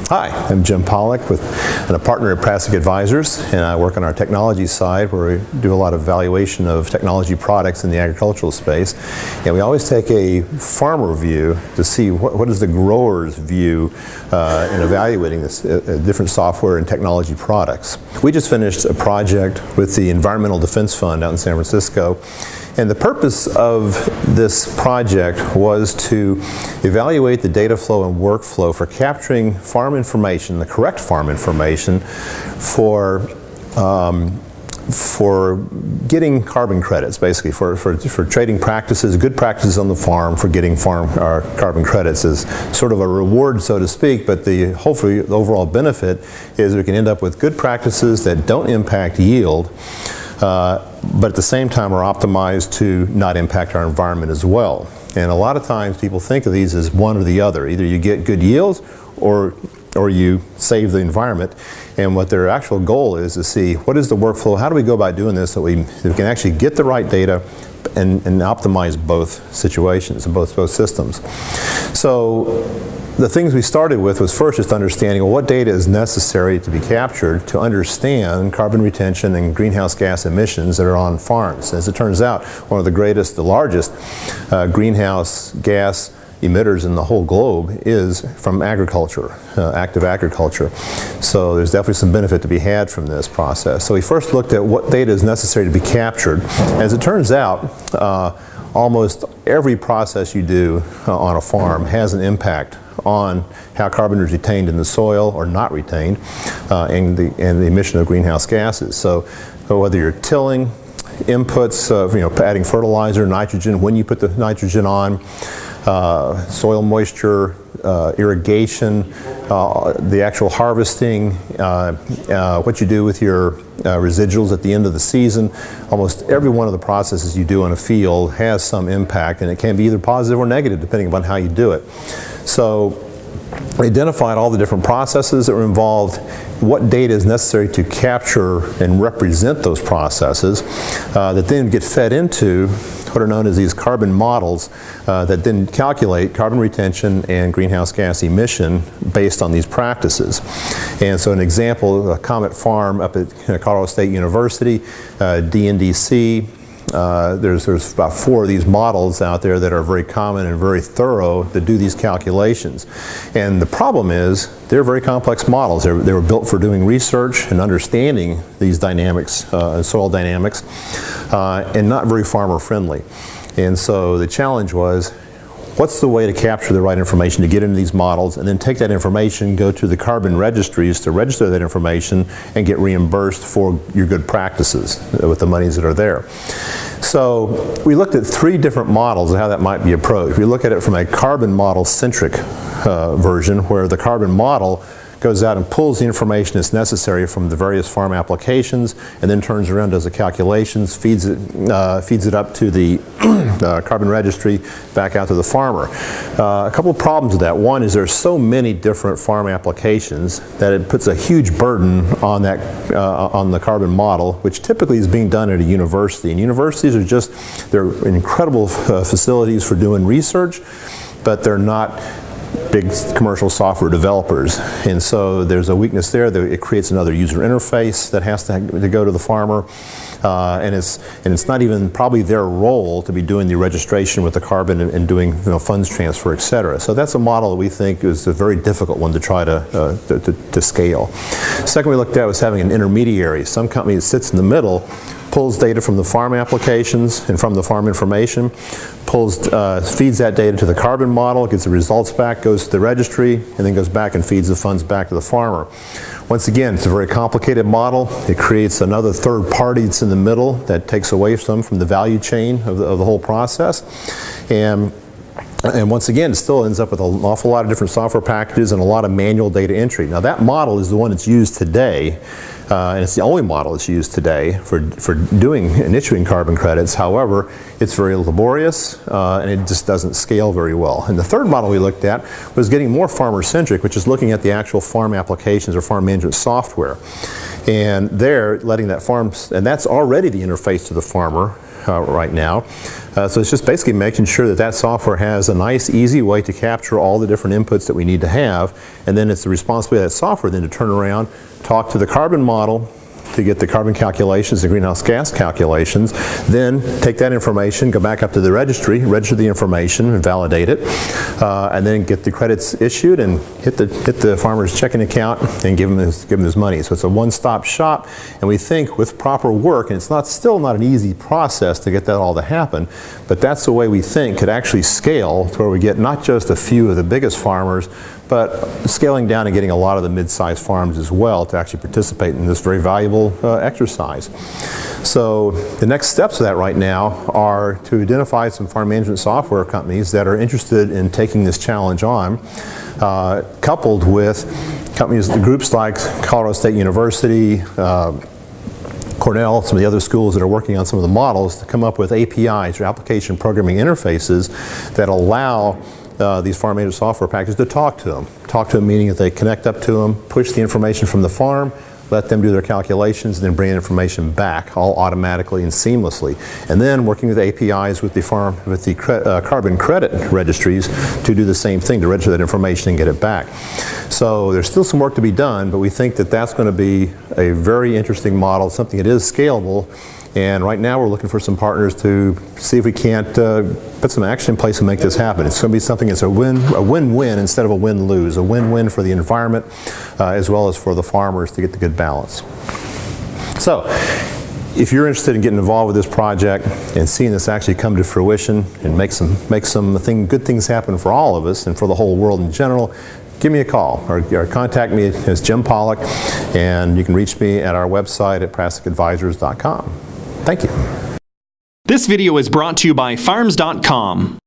Hi, I'm Jim Pollock and a partner at Prassack Advisors, and I work on our technology side where we do a lot of valuation of technology products in the agricultural space. And we always take a farmer view to see what is the grower's view in evaluating this different software and technology products. We just finished a project with the Environmental Defense Fund out in San Francisco. And the purpose of this project was to evaluate the data flow and workflow for capturing farm information, the correct farm information, for getting carbon credits, basically, for trading practices, good practices on the farm for getting carbon credits is sort of a reward, so to speak, but hopefully the overall benefit is we can end up with good practices that don't impact yield, but at the same time are optimized to not impact our environment as well. And a lot of times people think of these as one or the other. Either you get good yields or you save the environment. And what their actual goal is to see what is the workflow, how do we go about doing this so we can actually get the right data and optimize both situations and both systems. So the things we started with was first just understanding what data is necessary to be captured to understand carbon retention and greenhouse gas emissions that are on farms. As it turns out, one of the largest greenhouse gas emitters in the whole globe is from agriculture, active agriculture. So there's definitely some benefit to be had from this process. So we first looked at what data is necessary to be captured. As it turns out, almost every process you do on a farm has an impact on how carbon is retained in the soil or not retained, and the emission of greenhouse gases. So whether you're tilling, inputs, adding fertilizer, nitrogen, when you put the nitrogen on, soil moisture, irrigation, the actual harvesting, what you do with your residuals at the end of the season. Almost every one of the processes you do in a field has some impact, and it can be either positive or negative depending upon how you do it. So we identified all the different processes that were involved, what data is necessary to capture and represent those processes that then get fed into what are known as these carbon models that then calculate carbon retention and greenhouse gas emission based on these practices. And so an example, a Comet Farm up at Colorado State University, DNDC, there's about 4 of these models out there that are very common and very thorough to do these calculations. And the problem is they're very complex models. They were built for doing research and understanding these dynamics, soil dynamics, and not very farmer friendly. And so the challenge was, what's the way to capture the right information to get into these models and then take that information, go to the carbon registries to register that information and get reimbursed for your good practices with the monies that are there. So we looked at 3 different models of how that might be approached. We look at it from a carbon model centric version, where the carbon model goes out and pulls the information that's necessary from the various farm applications and then turns around, does the calculations, feeds it up to the carbon registry, back out to the farmer. A couple of problems with that. One is there's so many different farm applications that it puts a huge burden on on the carbon model, which typically is being done at a university. And universities they're incredible facilities for doing research, but they're not big commercial software developers, and so there's a weakness there that it creates another user interface that has to go to the farmer, and it's not even probably their role to be doing the registration with the carbon and doing funds transfer, etc. So that's a model that we think is a very difficult one to try to scale. Second, we looked at was having an intermediary, some company that sits in the middle, pulls data from the farm applications and from the farm information, feeds that data to the carbon model, gets the results back, goes to the registry, and then goes back and feeds the funds back to the farmer. Once again, it's a very complicated model. It creates another third party that's in the middle that takes away from the value chain of the whole process. And once again, it still ends up with an awful lot of different software packages and a lot of manual data entry. Now that model is the one that's used today, and it's the only model that's used today for doing and issuing carbon credits. However, it's very laborious and it just doesn't scale very well. And the third model we looked at was getting more farmer-centric, which is looking at the actual farm applications or farm management software. And there, letting that farm, and that's already the interface to the farmer, right now. So it's just basically making sure that that software has a nice, easy way to capture all the different inputs that we need to have, and then it's the responsibility of that software then to turn around, talk to the carbon model to get the carbon calculations, the greenhouse gas calculations, then take that information, go back up to the registry, register the information and validate it, and then get the credits issued and hit the farmer's checking account and give him his money. So it's a one-stop shop, and we think with proper work, and it's still not an easy process to get that all to happen, but that's the way we think could actually scale to where we get not just a few of the biggest farmers, but scaling down and getting a lot of the mid-sized farms as well to actually participate in this very valuable exercise. So the next steps of that right now are to identify some farm management software companies that are interested in taking this challenge on, coupled with companies, groups like Colorado State University, Cornell, some of the other schools that are working on some of the models to come up with APIs, or application programming interfaces, that allow these farm management software packages to talk to them. Talk to them meaning that they connect up to them, push the information from the farm, let them do their calculations, and then bring information back all automatically and seamlessly. And then working with APIs with the carbon credit registries to do the same thing, to register that information and get it back. So there's still some work to be done, but we think that that's going to be a very interesting model, something that is scalable. And right now we're looking for some partners to see if we can't put some action in place and make this happen. It's going to be something that's a win-win instead of a win-lose, a win-win for the environment as well as for the farmers to get the good balance. So if you're interested in getting involved with this project and seeing this actually come to fruition and make some good things happen for all of us and for the whole world in general, give me a call or contact me as Jim Pollock, and you can reach me at our website at PrassackAdvisors.com. Thank you. This video is brought to you by Farms.com.